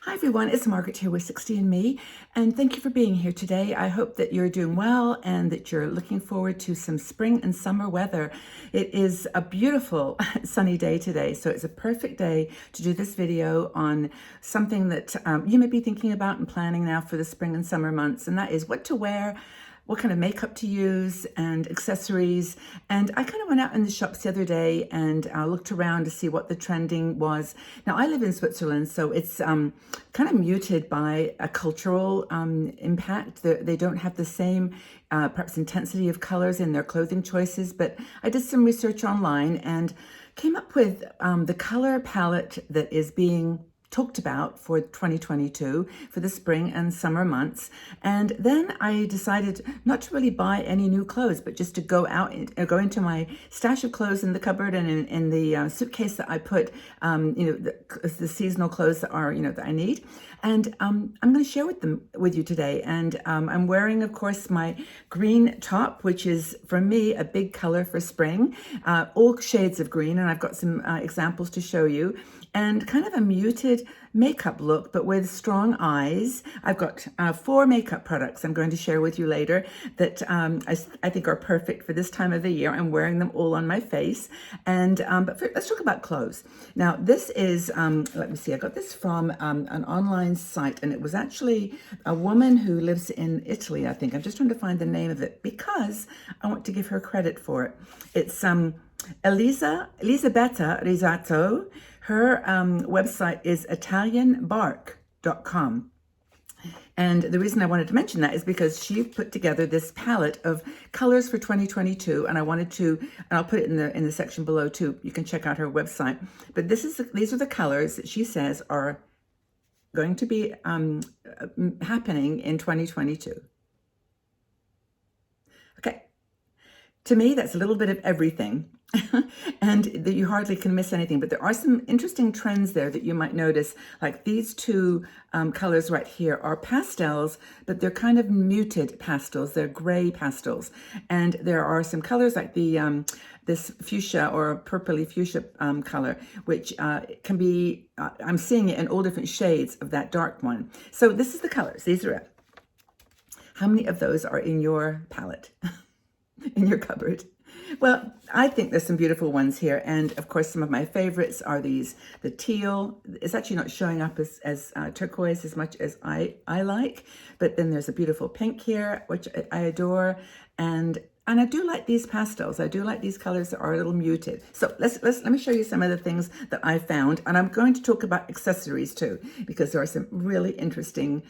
Hi everyone, it's Margaret here with 60andMe, and thank you for being here today. I hope that you're doing well and that you're looking forward to some spring and summer weather. It is a beautiful sunny day today, so it's a perfect day to do this video on something that you may be thinking about and planning now for the spring and summer months, and that is what to wear, what kind of makeup to use and accessories. And I kind of went out in the shops the other day and looked around to see what the trending was. Now, I live in Switzerland, so it's kind of muted by a cultural impact. They don't have the same perhaps intensity of colors in their clothing choices, but I did some research online and came up with the color palette that is being talked about for 2022 for the spring and summer months. And then I decided not to really buy any new clothes, but just to go out and go into my stash of clothes in the cupboard and in the suitcase that I put, the seasonal clothes that are, that I need. And I'm going to share with you today. And I'm wearing, of course, my green top, which is, for me, a big color for spring, all shades of green. And I've got some examples to show you. And kind of a muted makeup look, but with strong eyes. I've got 4 makeup products I'm going to share with you later that I think are perfect for this time of the year. I'm wearing them all on my face. And let's talk about clothes. Now, this is, let me see, I got this from an online site, and it was actually a woman who lives in Italy, I think. I'm just trying to find the name of it because I want to give her credit for it. It's Elisabetta Risato. Her website is italianbark.com. And the reason I wanted to mention that is because she put together this palette of colors for 2022, and I wanted to, and I'll put it in the section below too. You can check out her website. But these are the colors that she says are going to be happening in 2022. Okay, to me that's a little bit of everything. And that you hardly can miss anything, but there are some interesting trends there that you might notice, like these 2 colors right here are pastels, but they're kind of muted pastels. They're gray pastels. And there are some colors like the this fuchsia or purpley fuchsia color, which can be, I'm seeing it in all different shades of that dark one. So this is the colors. These are it. How many of those are in your palette, in your cupboard? Well, I think there's some beautiful ones here. And of course, some of my favorites are the teal. It's actually not showing up as turquoise as much as I like. But then there's a beautiful pink here, which I adore. And I do like these pastels. I do like these colors that are a little muted. So let me show you some of the things that I found. And I'm going to talk about accessories too, because there are some really interesting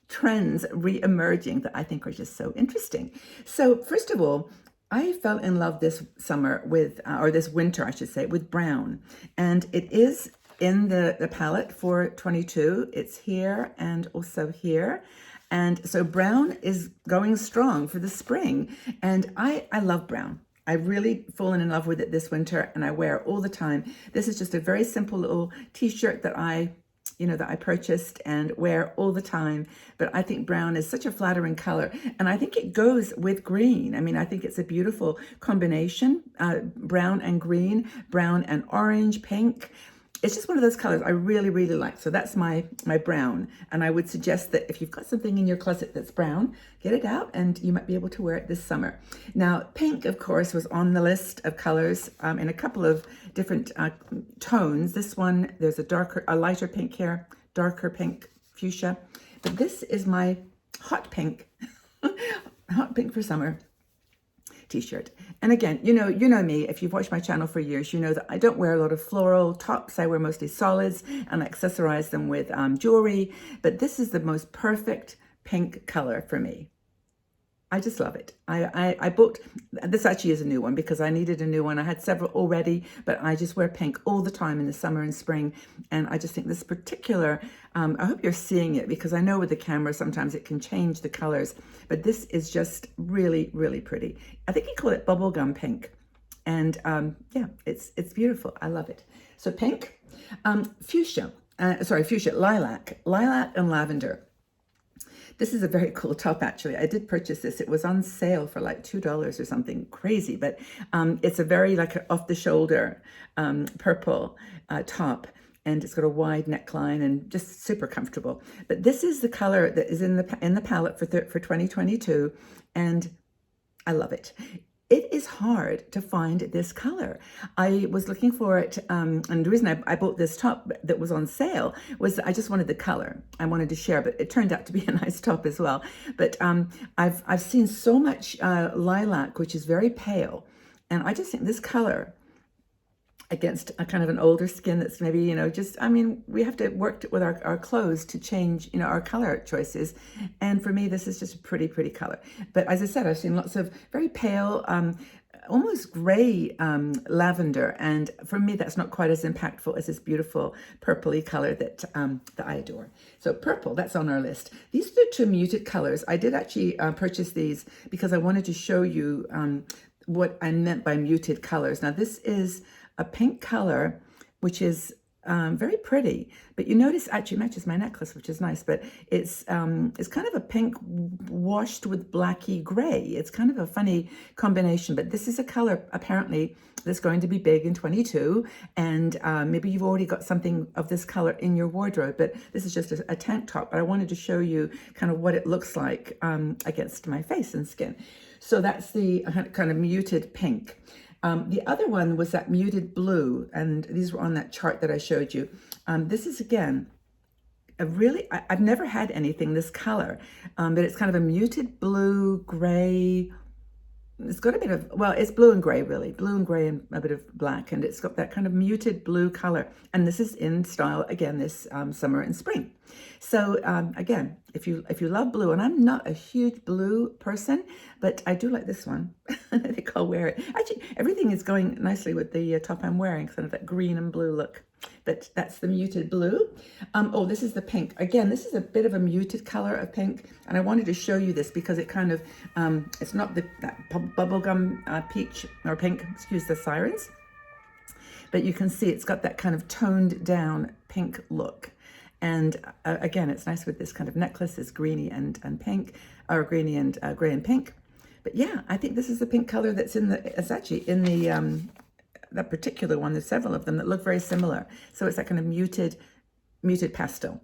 trends re-emerging that I think are just so interesting. So first of all, I fell in love this summer with, or this winter, I should say, with brown. And it is in the palette for 22. It's here and also here. And so brown is going strong for the spring. And I love brown. I've really fallen in love with it this winter, and I wear it all the time. This is just a very simple little t-shirt that I purchased and wear all the time. But I think brown is such a flattering color. And I think it goes with green. I mean, I think it's a beautiful combination, brown and green, brown and orange, pink. It's just one of those colors I really, really like. So that's my brown. And I would suggest that if you've got something in your closet that's brown, get it out and you might be able to wear it this summer. Now, pink, of course, was on the list of colors in a couple of different tones. This one, there's a lighter pink here, darker pink, fuchsia. But this is my hot pink, hot pink for summer t-shirt. And again, you know me, if you've watched my channel for years, you know that I don't wear a lot of floral tops. I wear mostly solids and I accessorize them with jewelry, but this is the most perfect pink color for me. I just love it. I bought, this actually is a new one because I needed a new one. I had several already, but I just wear pink all the time in the summer and spring. And I just think this particular, I hope you're seeing it because I know with the camera, sometimes it can change the colors, but this is just really, really pretty. I think you call it bubblegum pink. And yeah, it's beautiful. I love it. So pink, fuchsia, lilac and lavender. This is a very cool top, actually. I did purchase this. It was on sale for like $2 or something crazy, but it's a very like off-the-shoulder purple top. and it's got a wide neckline and just super comfortable. But this is the color that is in the palette for 2022, and I love it. It is hard to find this color. I was looking for it, and the reason I bought this top that was on sale was I just wanted the color. I wanted to share, but it turned out to be a nice top as well. But I've seen so much lilac, which is very pale, and I just think this color against a kind of an older skin that's maybe, you know, just, I mean, we have to work with our clothes to change, you know, our color choices. And for me, this is just a pretty, pretty color. But as I said, I've seen lots of very pale, almost gray lavender. And for me, that's not quite as impactful as this beautiful purpley color that I adore. So purple, that's on our list. These are the two muted colors. I did actually purchase these because I wanted to show you what I meant by muted colors. Now, this is a pink color, which is very pretty, but you notice actually matches my necklace, which is nice, but it's kind of a pink washed with blacky gray. It's kind of a funny combination, but this is a color apparently that's going to be big in 22, and maybe you've already got something of this color in your wardrobe, but this is just a tank top, but I wanted to show you kind of what it looks like against my face and skin. So that's the kind of muted pink. The other one was that muted blue, and these were on that chart that I showed you. This is, again, I've never had anything this color, but it's kind of a muted blue, gray. It's got a bit of, well, it's blue and gray, really. Blue and gray and a bit of black, and it's got that kind of muted blue color. And this is in style, again, this summer and spring. So, again, if you love blue, and I'm not a huge blue person, but I do like this one. I think I'll wear it. Actually, everything is going nicely with the top I'm wearing, kind of that green and blue look. But that's the muted blue. Oh, this is the pink. Again, this is a bit of a muted color of pink. And I wanted to show you this because it kind of, it's not that bubblegum peach or pink, excuse the sirens. But you can see it's got that kind of toned down pink look. And again, it's nice with this kind of necklace, this greeny and pink, or greeny and gray and pink. But yeah, I think this is the pink color that's it's actually in the, that particular one. There's several of them that look very similar. So it's that kind of muted pastel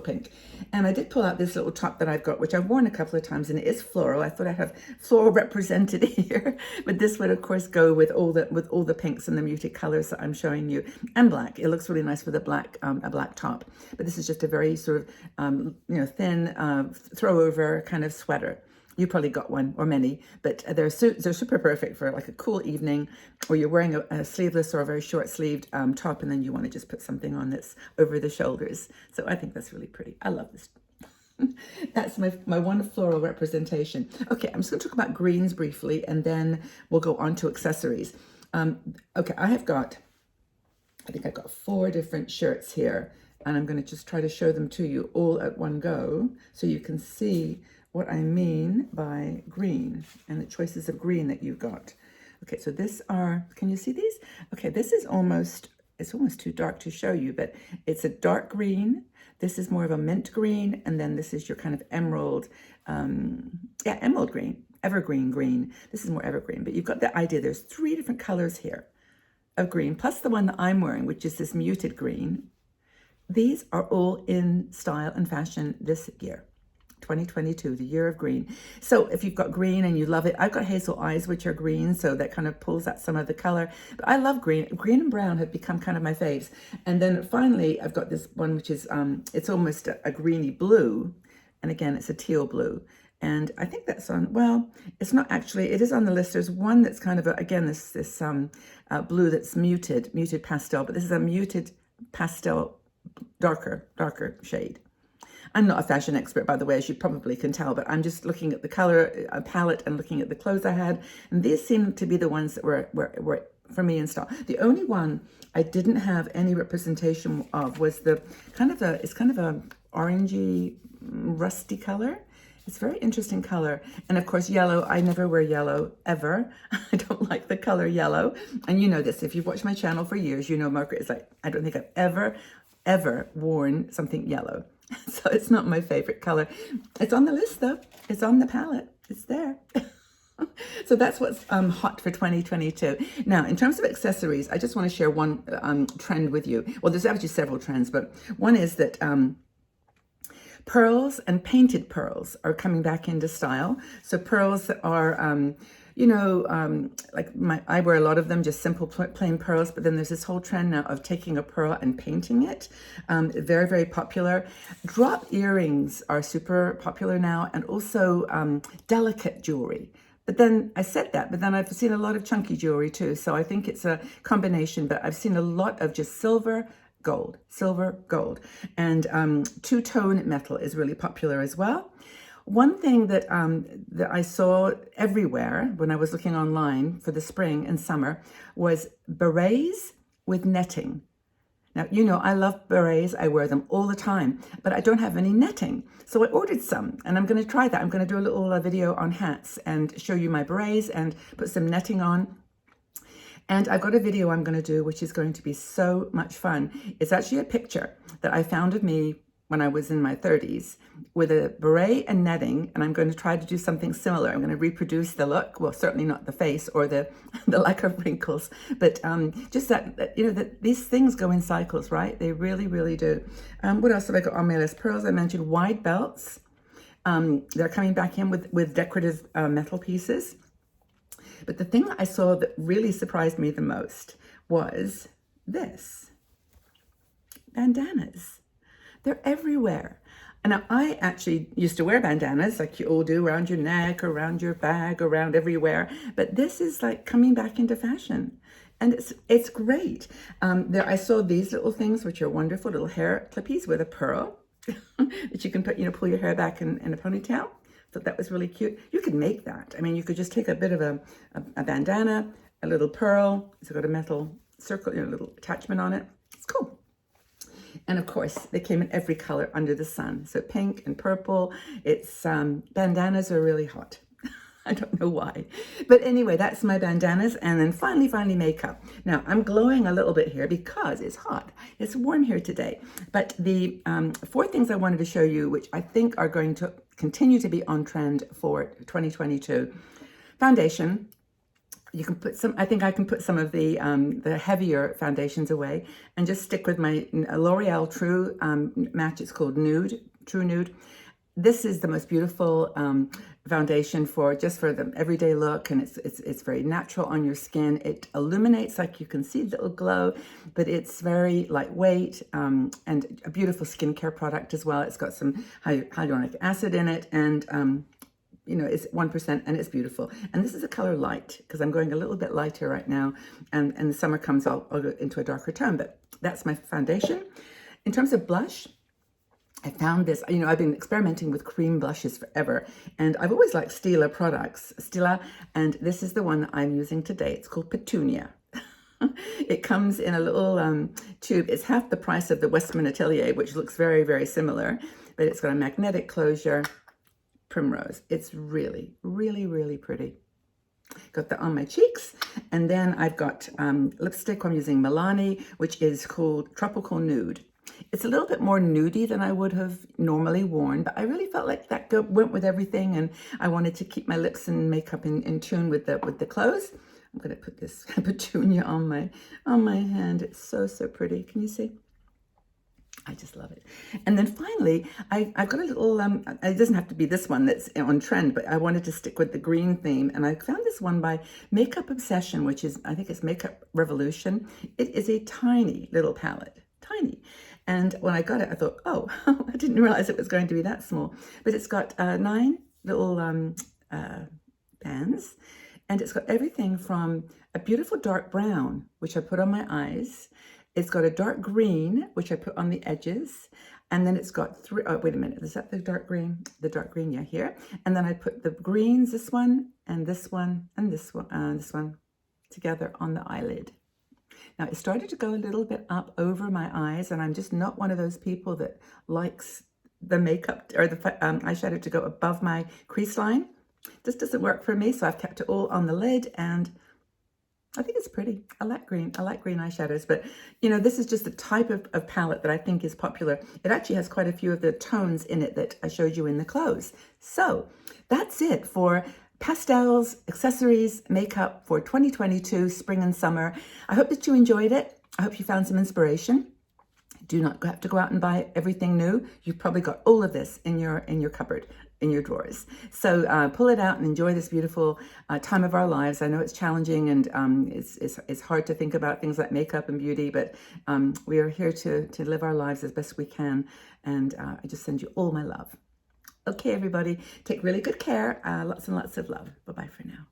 pink. And I did pull out this little top that I've got, which I've worn a couple of times, and it is floral. I thought I'd have floral represented here, but this would of course go with all the pinks and the muted colors that I'm showing you, and black. It looks really nice with a black top, but this is just a very sort of you know, thin throw over kind of sweater. You probably got one or many, but they're super perfect for like a cool evening, or you're wearing a sleeveless or a very short sleeved top, and then you want to just put something on that's over the shoulders. So I think that's really pretty. I love this. That's my one floral representation. Okay, I'm just going to talk about greens briefly, and then we'll go on to accessories. Okay, I think I've got 4 different shirts here, and I'm going to just try to show them to you all at one go so you can see what I mean by green and the choices of green that you've got. Okay, so can you see these? Okay, this is it's almost too dark to show you, but it's a dark green. This is more of a mint green, and then this is your kind of emerald, emerald green, evergreen green. This is more evergreen, but you've got the idea. There's 3 different colors here of green, plus the one that I'm wearing, which is this muted green. These are all in style and fashion this year. 2022, the year of green. So if you've got green and you love it, I've got hazel eyes, which are green, so that kind of pulls out some of the color. But I love green. Green and brown have become kind of my faves. And then finally, I've got this one, which is, it's almost a greeny blue. And again, it's a teal blue. And I think that's on, well, it's not actually, it is on the list. There's one that's kind of, again, this blue that's muted pastel, but this is a muted pastel, darker shade. I'm not a fashion expert, by the way, as you probably can tell, but I'm just looking at the color palette and looking at the clothes I had. And these seem to be the ones that were for me in style. The only one I didn't have any representation of was it's kind of a orangey, rusty color. It's a very interesting color. And of course, yellow, I never wear yellow, ever. I don't like the color yellow. And you know this, if you've watched my channel for years, you know Margaret is like, I don't think I've ever worn something yellow. So it's not my favorite color. It's on the list though. It's on the palette. It's there. So that's what's hot for 2022. Now, in terms of accessories, I just want to share one trend with you. Well, there's actually several trends, but one is that pearls and painted pearls are coming back into style. So pearls that are, like I wear a lot of them, just simple plain pearls, but then there's this whole trend now of taking a pearl and painting it. Very, very popular. Drop earrings are super popular now, and also delicate jewelry. But then I said that, but then I've seen a lot of chunky jewelry too. So I think it's a combination, but I've seen a lot of just silver, gold. And two-tone metal is really popular as well. One thing that I saw everywhere when I was looking online for the spring and summer was berets with netting. Now, I love berets. I wear them all the time, but I don't have any netting. So I ordered some, and I'm going to try that. I'm going to do a little video on hats and show you my berets and put some netting on. And I've got a video I'm going to do, which is going to be so much fun. It's actually a picture that I found of me when I was in my 30s with a beret and netting, and I'm going to try to do something similar. I'm going to reproduce the look. Well, certainly not the face or the lack of wrinkles, but just that these things go in cycles, right? They really, really do. What else have I got on my list? Pearls, I mentioned. Wide belts. They're coming back in with decorative metal pieces. But the thing I saw that really surprised me the most was this. Bandanas. They're everywhere. And now I actually used to wear bandanas like you all do, around your neck, around your bag, around everywhere. But this is like coming back into fashion. And it's great. I saw these little things, which are wonderful, little hair clippies with a pearl that you can put, pull your hair back in a ponytail. So that was really cute. You could make that. I mean, you could just take a bit of a bandana, a little pearl. It's got a metal circle, a little attachment on it. It's cool. And of course, they came in every color under the sun. So pink and purple. It's bandanas are really hot. I don't know why. But anyway, that's my bandanas. And then finally makeup. Now, I'm glowing a little bit here because it's hot. It's warm here today. But the 4 things I wanted to show you, which I think are going to continue to be on trend for 2022. Foundation. You can put some, I think I can put some of the heavier foundations away and just stick with my L'Oreal True match. It's called Nude, True Nude. This is the most beautiful foundation for the everyday look, and it's very natural on your skin. It illuminates, like you can see the little glow, but it's very lightweight and a beautiful skincare product as well. It's got some hyaluronic acid in it, and it's 1% and it's beautiful. And this is a color light because I'm going a little bit lighter right now, and the summer comes, I'll go into a darker tone, but that's my foundation. In terms of blush, I found this, I've been experimenting with cream blushes forever, and I've always liked Stila products, and this is the one that I'm using today. It's called Petunia. It comes in a little tube. It's half the price of the Westman Atelier, which looks very, very similar, but it's got a magnetic closure. Primrose. It's really, really, really pretty. Got that on my cheeks. And then I've got lipstick. I'm using Milani, which is called Tropical Nude. It's a little bit more nudie than I would have normally worn, but I really felt like that went with everything, and I wanted to keep my lips and makeup in tune with the clothes. I'm going to put this Petunia on my hand. It's so, so pretty. Can you see? I just love it. And then finally, I've got a little, it doesn't have to be this one that's on trend, but I wanted to stick with the green theme. And I found this one by Makeup Obsession, which is, I think it's Makeup Revolution. It is a tiny little palette, tiny. And when I got it, I thought, oh, I didn't realize it was going to be that small. But it's got 9 little bands. And it's got everything from a beautiful dark brown, which I put on my eyes. It's got a dark green, which I put on the edges. And then it's got 3, oh, wait a minute. Is that the dark green? The dark green, yeah, here. And then I put the greens, this one, and this one, and this one together on the eyelid. Now, it started to go a little bit up over my eyes, and I'm just not one of those people that likes the makeup or the eyeshadow to go above my crease line. This doesn't work for me, so I've kept it all on the lid, and I think it's pretty. I like green eyeshadows, but this is just the type of palette that I think is popular. It actually has quite a few of the tones in it that I showed you in the clothes. So that's it for pastels, accessories, makeup for 2022, spring and summer. I hope that you enjoyed it. I hope you found some inspiration. Do not have to go out and buy everything new. You've probably got all of this in your cupboard, in your drawers. So pull it out and enjoy this beautiful time of our lives. I know it's challenging and it's hard to think about things like makeup and beauty, but we are here to live our lives as best we can. And I just send you all my love. Okay, everybody, take really good care. Lots and lots of love. Bye-bye for now.